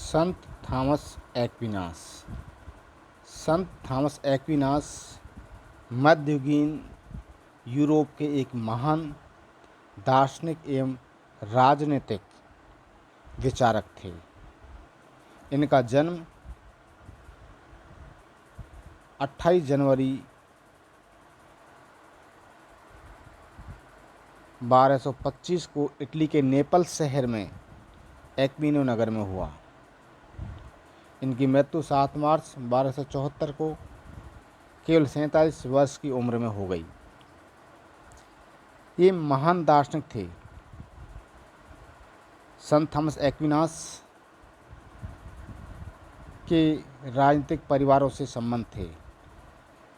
संत Thomas Aquinas. संत Thomas Aquinas मध्ययुगीन Europe के एक महान दार्शनिक एवं राजनीतिक विचारक थे। इनका जन्म 28 जनवरी 1225 को इटली के नेपल्स शहर में एक्विनो नगर में हुआ। इनकी मृत्यु 7 मार्च 1274 को केवल 47 वर्ष की उम्र में हो गई। ये महान दार्शनिक थे। संत थॉमस एक्विनास के राजनीतिक परिवारों से संबंध थे,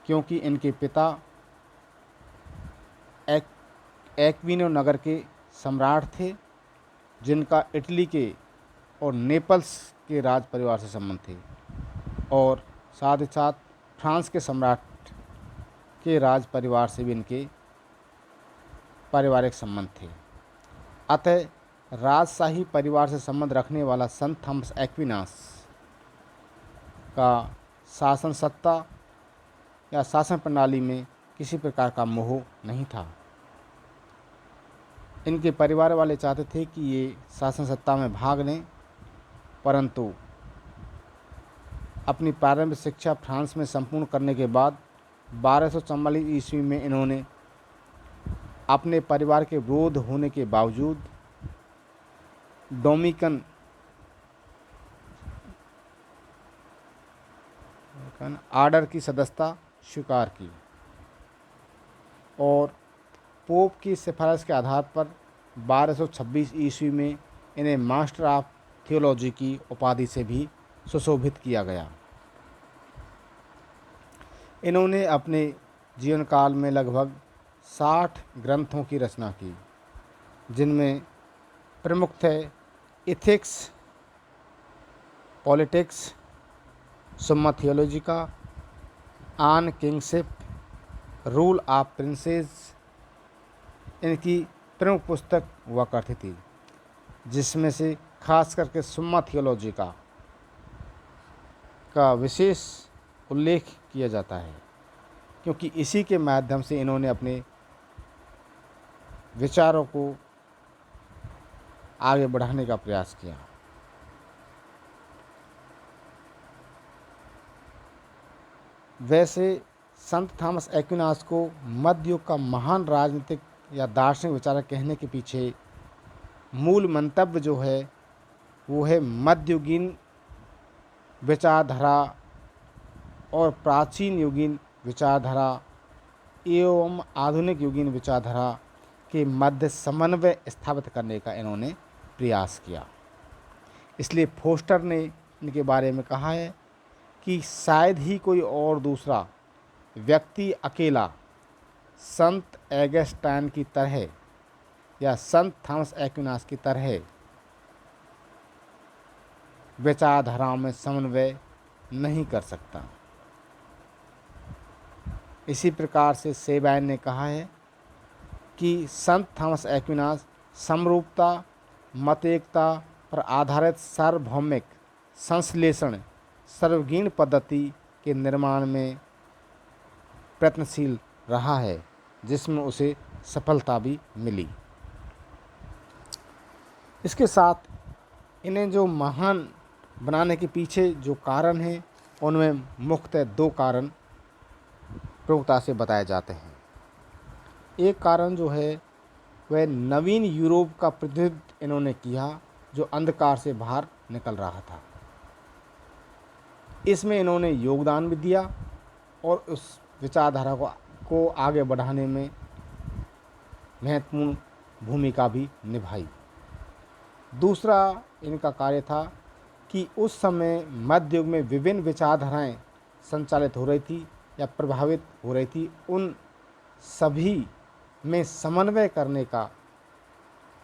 क्योंकि इनके पिता एक्विनो नगर के सम्राट थे, जिनका इटली के और नेपल्स के राज परिवार से संबंध थे, और साथ ही साथ फ्रांस के सम्राट के राज परिवार से भी इनके पारिवारिक संबंध थे। अतः राजशाही परिवार से संबंध रखने वाला संत थॉमस एक्विनास का शासन सत्ता या शासन प्रणाली में किसी प्रकार का मोह नहीं था। इनके परिवार वाले चाहते थे कि ये शासन सत्ता में भाग लें, परंतु अपनी प्रारंभिक शिक्षा फ्रांस में संपूर्ण करने के बाद 1244 ईस्वी में इन्होंने अपने परिवार के विरोध होने के बावजूद डोमिनिकन आर्डर की सदस्यता स्वीकार की और पोप की सिफारिश के आधार पर 1226 ईस्वी में इन्हें मास्टर ऑफ थियोलॉजी की उपाधि से भी सुशोभित किया गया। इन्होंने अपने जीवन काल में लगभग 60 ग्रंथों की रचना की, जिनमें प्रमुख थे ethics, politics, Summa Theologica, on kingship, rule of princes इनकी प्रमुख पुस्तक हुआ करती थी, जिसमें से खास करके सुम्मा थियोलॉजिका का विशेष उल्लेख किया जाता है, क्योंकि इसी के माध्यम से इन्होंने अपने विचारों को आगे बढ़ाने का प्रयास किया। वैसे संत थॉमस एक्विनास को मध्य युग का महान राजनीतिक या दार्शनिक विचारक कहने के पीछे मूल मंतव्य जो है वो है मध्ययुगीन विचारधारा और प्राचीन युगीन विचारधारा एवं आधुनिक युगीन विचारधारा के मध्य समन्वय स्थापित करने का इन्होंने प्रयास किया। इसलिए फोस्टर ने इनके बारे में कहा है कि शायद ही कोई और दूसरा व्यक्ति अकेला संत ऑगस्टाइन की तरह या संत थॉमस एक्विनास की तरह विचारधाराओं में समन्वय नहीं कर सकता। इसी प्रकार से सेबाइन ने कहा है कि संत थॉमस एक्विनास समरूपता, मत एकता पर आधारित सार्वभौमिक संश्लेषण सर्वगीण पद्धति के निर्माण में प्रयत्नशील रहा है, जिसमें उसे सफलता भी मिली। इसके साथ इन्हें जो महान बनाने के पीछे जो कारण हैं, उनमें मुख्यतः 2 कारण प्रमुखता से बताए जाते हैं। एक कारण जो है वह नवीन यूरोप का प्रतिनिधित्व इन्होंने किया, जो अंधकार से बाहर निकल रहा था। इसमें इन्होंने योगदान भी दिया और उस विचारधारा को आगे बढ़ाने में महत्वपूर्ण भूमिका भी निभाई। दूसरा इनका कार्य था कि उस समय मध्य युग में विभिन्न विचारधाराएं संचालित हो रही थी या प्रभावित हो रही थी, उन सभी में समन्वय करने का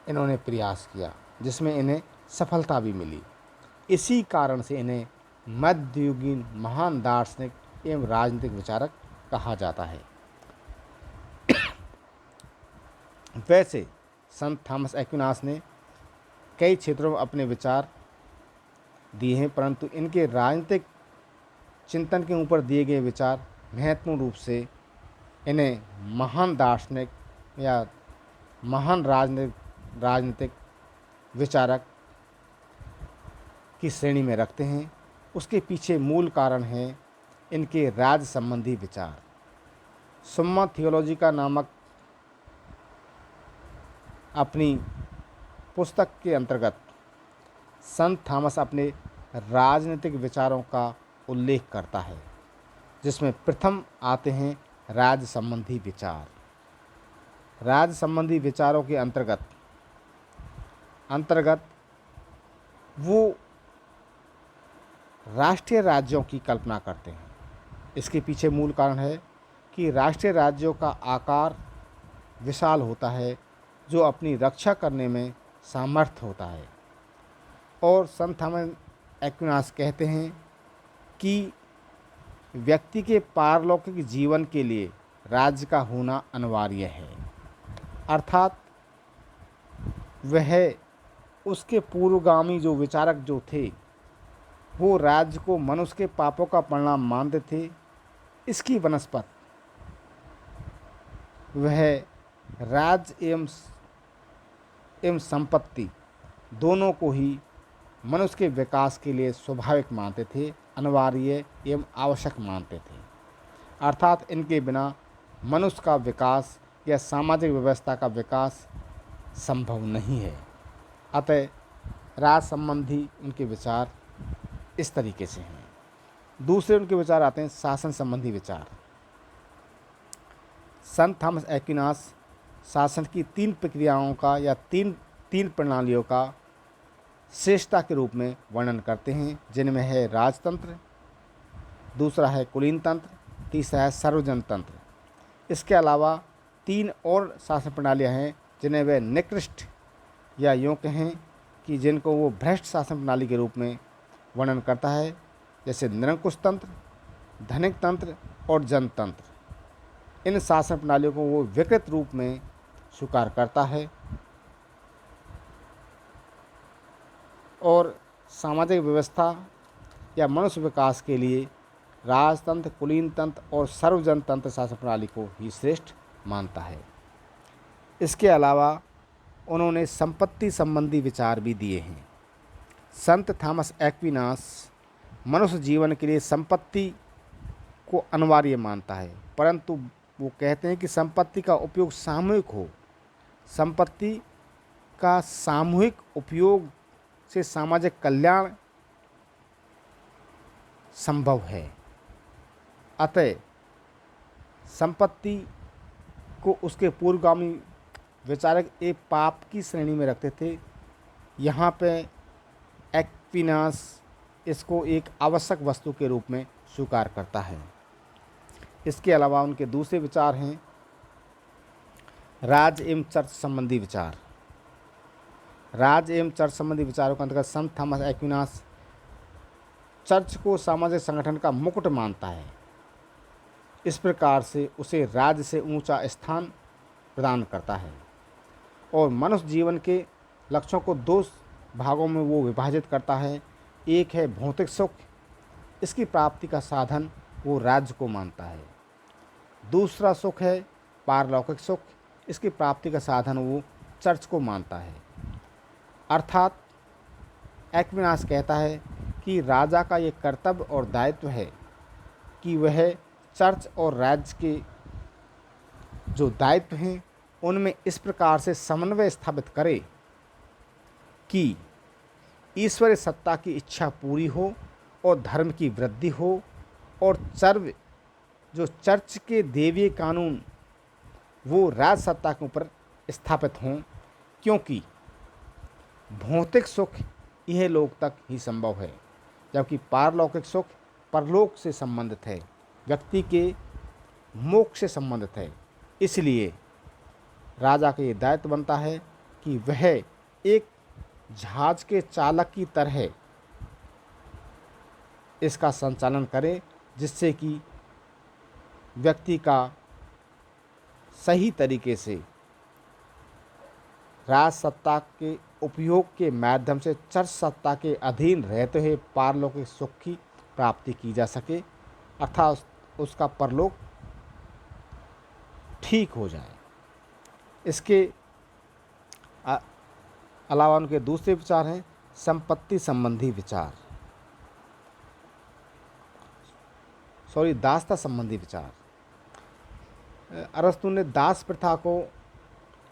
इन्होंने प्रयास किया, जिसमें इन्हें सफलता भी मिली। इसी कारण से इन्हें मध्ययुगीन महान दार्शनिक एवं राजनीतिक विचारक कहा जाता है। वैसे संत थॉमस एक्विनास ने कई क्षेत्रों में अपने विचार दिए हैं, परंतु इनके राजनीतिक चिंतन के ऊपर दिए गए विचार महत्वपूर्ण रूप से इन्हें महान दार्शनिक या महान राजनीतिक विचारक की श्रेणी में रखते हैं। उसके पीछे मूल कारण है इनके राज्य संबंधी विचार। सुम्मा थियोलॉजिका नामक अपनी पुस्तक के अंतर्गत संत थॉमस अपने राजनीतिक विचारों का उल्लेख करता है, जिसमें प्रथम आते हैं राज्य संबंधी विचार। राज्य संबंधी विचारों के अंतर्गत वो राष्ट्रीय राज्यों की कल्पना करते हैं। इसके पीछे मूल कारण है कि राष्ट्रीय राज्यों का आकार विशाल होता है, जो अपनी रक्षा करने में सामर्थ्य होता है। और संत थॉमस एक्विनास कहते हैं कि व्यक्ति के पारलौकिक जीवन के लिए राज्य का होना अनिवार्य है, अर्थात वह उसके पूर्वगामी जो विचारक जो थे वो राज्य को मनुष्य के पापों का परिणाम मानते थे। इसकी बनस्पत वह राज्य एवं संपत्ति दोनों को ही मनुष्य के विकास के लिए स्वाभाविक मानते थे, अनिवार्य एवं आवश्यक मानते थे, अर्थात इनके बिना मनुष्य का विकास या सामाजिक व्यवस्था का विकास संभव नहीं है। अतः राज्य संबंधी उनके विचार इस तरीके से हैं। दूसरे उनके विचार आते हैं शासन संबंधी विचार। संत थॉमस एक्विनास शासन की 3 प्रक्रियाओं का या तीन प्रणालियों का श्रेष्ठता के रूप में वर्णन करते हैं, जिनमें है राजतंत्र, दूसरा है कुलीन तंत्र, तीसरा है सार्वजन तंत्र। इसके अलावा 3 और शासन प्रणालियां हैं जिन्हें वे निकृष्ट या यूँ कहें कि जिनको वो भ्रष्ट शासन प्रणाली के रूप में वर्णन करता है, जैसे निरंकुश तंत्र, धनिक तंत्र और जनतंत्र। इन शासन प्रणालियों को वो विकृत रूप में स्वीकार करता है और सामाजिक व्यवस्था या मनुष्य विकास के लिए राजतंत्र, कुलीन तंत्र और सर्वजन तंत्र शासन प्रणाली को ही श्रेष्ठ मानता है। इसके अलावा उन्होंने संपत्ति संबंधी विचार भी दिए हैं। संत थॉमस एक्विनास मनुष्य जीवन के लिए संपत्ति को अनिवार्य मानता है, परंतु वो कहते हैं कि संपत्ति का उपयोग सामूहिक हो। संपत्ति का सामूहिक उपयोग से सामाजिक कल्याण संभव है। अतः संपत्ति को उसके पूर्वगामी विचारक एक पाप की श्रेणी में रखते थे। यहाँ पे एक्विनास इसको एक आवश्यक वस्तु के रूप में स्वीकार करता है। इसके अलावा उनके दूसरे विचार हैं राज्य एवं चर्च संबंधी विचार। राज्य एवं चर्च संबंधी विचारों के अंतर्गत संत थॉमस एक्विनास चर्च को सामाजिक संगठन का मुकुट मानता है। इस प्रकार से उसे राज्य से ऊंचा स्थान प्रदान करता है और मनुष्य जीवन के लक्ष्यों को 2 भागों में वो विभाजित करता है। एक है भौतिक सुख, इसकी प्राप्ति का साधन वो राज्य को मानता है। दूसरा सुख है पारलौकिक सुख, इसकी प्राप्ति का साधन वो चर्च को मानता है। अर्थात एक्विनास कहता है कि राजा का ये कर्तव्य और दायित्व है कि वह चर्च और राज्य के जो दायित्व हैं उनमें इस प्रकार से समन्वय स्थापित करे कि ईश्वरीय सत्ता की इच्छा पूरी हो और धर्म की वृद्धि हो और जो चर्च के देवीय कानून वो राज सत्ता के ऊपर स्थापित हों, क्योंकि भौतिक सुख यह लोक तक ही संभव है, जबकि पारलौकिक सुख परलोक से संबंधित है, व्यक्ति के मोक्ष से संबंधित है। इसलिए राजा का ये दायित्व बनता है कि वह एक जहाज के चालक की तरह इसका संचालन करे, जिससे कि व्यक्ति का सही तरीके से राज सत्ता के उपयोग के माध्यम से चर्च सत्ता के अधीन रहते हुए पारलौकिक सुख की प्राप्ति की जा सके, अर्थात उसका परलोक ठीक हो जाए। इसके अलावा उनके दूसरे विचार हैं संपत्ति संबंधी विचार, दासता संबंधी विचार। अरस्तु ने दास प्रथा को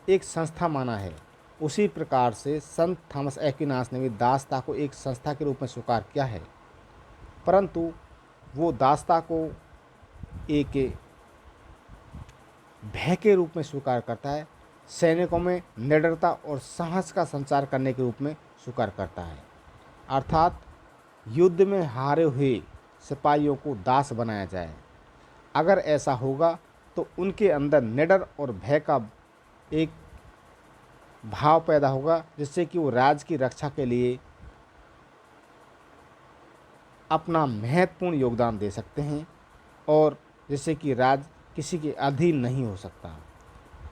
एक संस्था माना है, उसी प्रकार से संत थॉमस एक्विनास ने भी दासता को एक संस्था के रूप में स्वीकार किया है, परंतु वो दासता को एक भय के रूप में स्वीकार करता है, सैनिकों में निडरता और साहस का संचार करने के रूप में स्वीकार करता है। अर्थात युद्ध में हारे हुए सिपाहियों को दास बनाया जाए। अगर ऐसा होगा तो उनके अंदर निडर और भय का एक भाव पैदा होगा, जिससे कि वो राज्य की रक्षा के लिए अपना महत्वपूर्ण योगदान दे सकते हैं और जिससे कि राज्य किसी के अधीन नहीं हो सकता।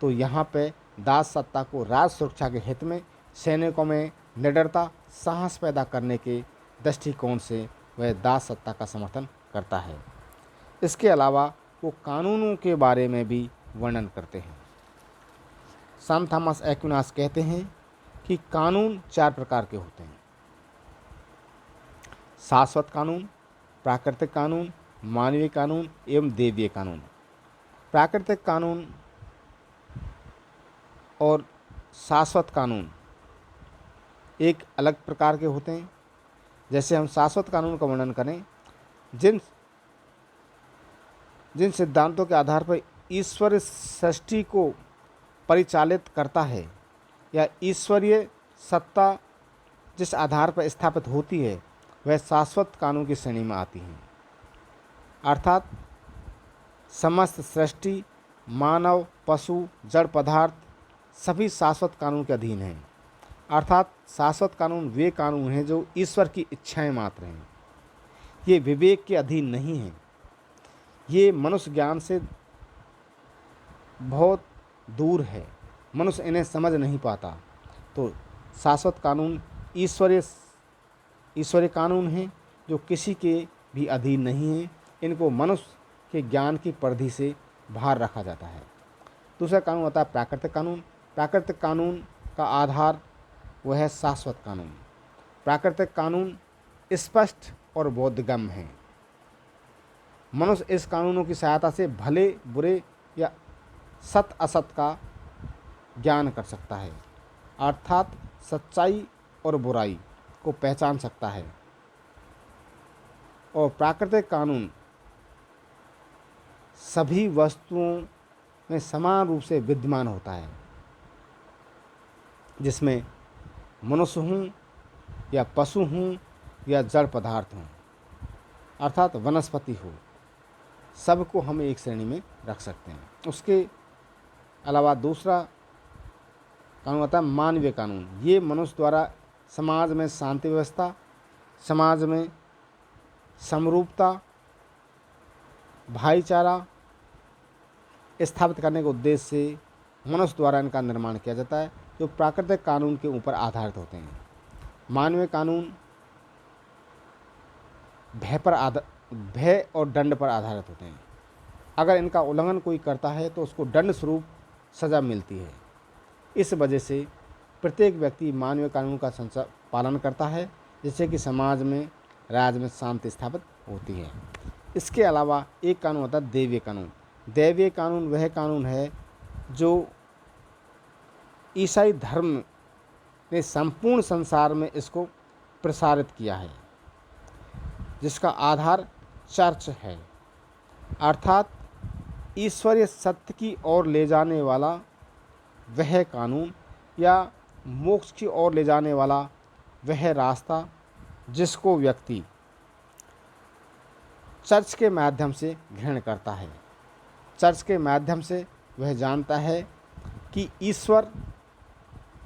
तो यहाँ पे दास सत्ता को राज सुरक्षा के हित में सैनिकों में निडरता, साहस पैदा करने के दृष्टिकोण से वह दास सत्ता का समर्थन करता है। इसके अलावा वो कानूनों के बारे में भी वर्णन करते हैं। संत थॉमस एक्विनास कहते हैं कि कानून 4 प्रकार के होते हैं: शाश्वत कानून, प्राकृतिक कानून, मानवीय कानून एवं देवीय कानून। प्राकृतिक कानून और शाश्वत कानून एक अलग प्रकार के होते हैं। जैसे हम शाश्वत कानून का वर्णन करें, जिन सिद्धांतों के आधार पर ईश्वर सृष्टि को परिचालित करता है या ईश्वरीय सत्ता जिस आधार पर स्थापित होती है, वह शाश्वत कानून की श्रेणी में आती हैं। अर्थात समस्त सृष्टि, मानव, पशु, जड़ पदार्थ सभी शाश्वत कानून के अधीन हैं। अर्थात शाश्वत कानून वे कानून हैं जो ईश्वर की इच्छाएं मात्र हैं। ये विवेक के अधीन नहीं हैं, ये मनुष्य ज्ञान से बहुत दूर है, मनुष्य इन्हें समझ नहीं पाता। तो शाश्वत कानून ईश्वरीय कानून हैं जो किसी के भी अधीन नहीं हैं। इनको मनुष्य के ज्ञान की परिधि से बाहर रखा जाता है। दूसरा कानून होता है प्राकृतिक कानून। प्राकृतिक कानून का आधार वह है शाश्वत कानून। प्राकृतिक कानून स्पष्ट और बोधगम्य हैं। मनुष्य इस कानूनों की सहायता से भले बुरे या सत असत का ज्ञान कर सकता है, अर्थात सच्चाई और बुराई को पहचान सकता है। और प्राकृतिक कानून सभी वस्तुओं में समान रूप से विद्यमान होता है, जिसमें मनुष्य हों या पशु हों या जड़ पदार्थ हों, अर्थात वनस्पति हो, सबको हम एक श्रेणी में रख सकते हैं। उसके अलावा दूसरा कानून होता है मानवीय कानून। ये मनुष्य द्वारा समाज में शांति व्यवस्था, समाज में समरूपता, भाईचारा स्थापित करने के उद्देश्य से मनुष्य द्वारा इनका निर्माण किया जाता है, जो प्राकृतिक कानून के ऊपर आधारित होते हैं। मानवीय कानून भय और दंड पर आधारित होते हैं। अगर इनका उल्लंघन कोई करता है तो उसको दंड स्वरूप सज़ा मिलती है। इस वजह से प्रत्येक व्यक्ति मानवीय कानून का पालन करता है, जिससे कि समाज में, राज्य में शांति स्थापित होती है। इसके अलावा एक कानून होता है दैवीय कानून। दैवीय कानून वह कानून है जो ईसाई धर्म ने संपूर्ण संसार में इसको प्रसारित किया है, जिसका आधार चर्च है। अर्थात ईश्वरीय सत्य की ओर ले जाने वाला वह कानून या मोक्ष की ओर ले जाने वाला वह रास्ता, जिसको व्यक्ति चर्च के माध्यम से ग्रहण करता है। चर्च के माध्यम से वह जानता है कि ईश्वर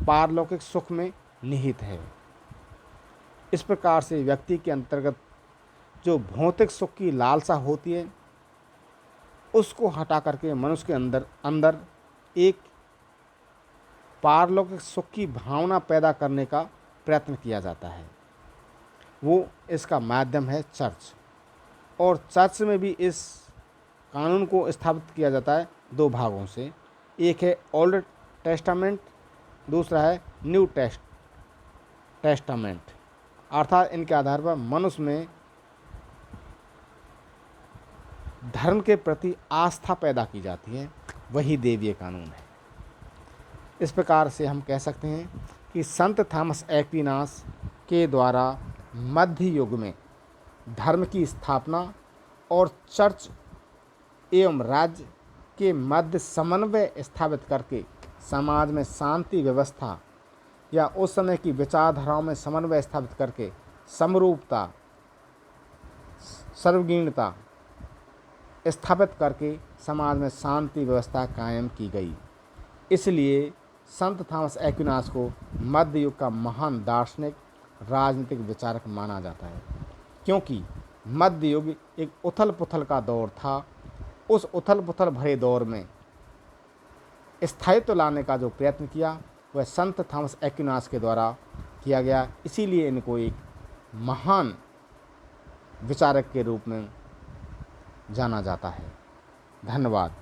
पारलौकिक सुख में निहित है। इस प्रकार से व्यक्ति के अंतर्गत जो भौतिक सुख की लालसा होती है, उसको हटा करके मनुष्य के अंदर एक पारलौकिक सुख की भावना पैदा करने का प्रयत्न किया जाता है। वो इसका माध्यम है चर्च, और चर्च में भी इस कानून को स्थापित किया जाता है दो भागों से। एक है ओल्ड टेस्टामेंट, दूसरा है न्यू टेस्टामेंट। अर्थात इनके आधार पर मनुष्य में धर्म के प्रति आस्था पैदा की जाती है, वही देवीय कानून है। इस प्रकार से हम कह सकते हैं कि संत थॉमस एक्विनास के द्वारा मध्य युग में धर्म की स्थापना और चर्च एवं राज्य के मध्य समन्वय स्थापित करके समाज में शांति व्यवस्था या उस समय की विचारधाराओं में समन्वय स्थापित करके समरूपता, सर्वगीणता स्थापित करके समाज में शांति व्यवस्था कायम की गई। इसलिए संत थॉमस एक्विनास को मध्य युग का महान दार्शनिक राजनीतिक विचारक माना जाता है, क्योंकि मध्य युग एक उथल पुथल का दौर था। उस उथल पुथल भरे दौर में स्थायित्व लाने का जो प्रयत्न किया वह संत थॉमस एक्विनास के द्वारा किया गया। इसीलिए इनको एक महान विचारक के रूप में जाना जाता है। धन्यवाद।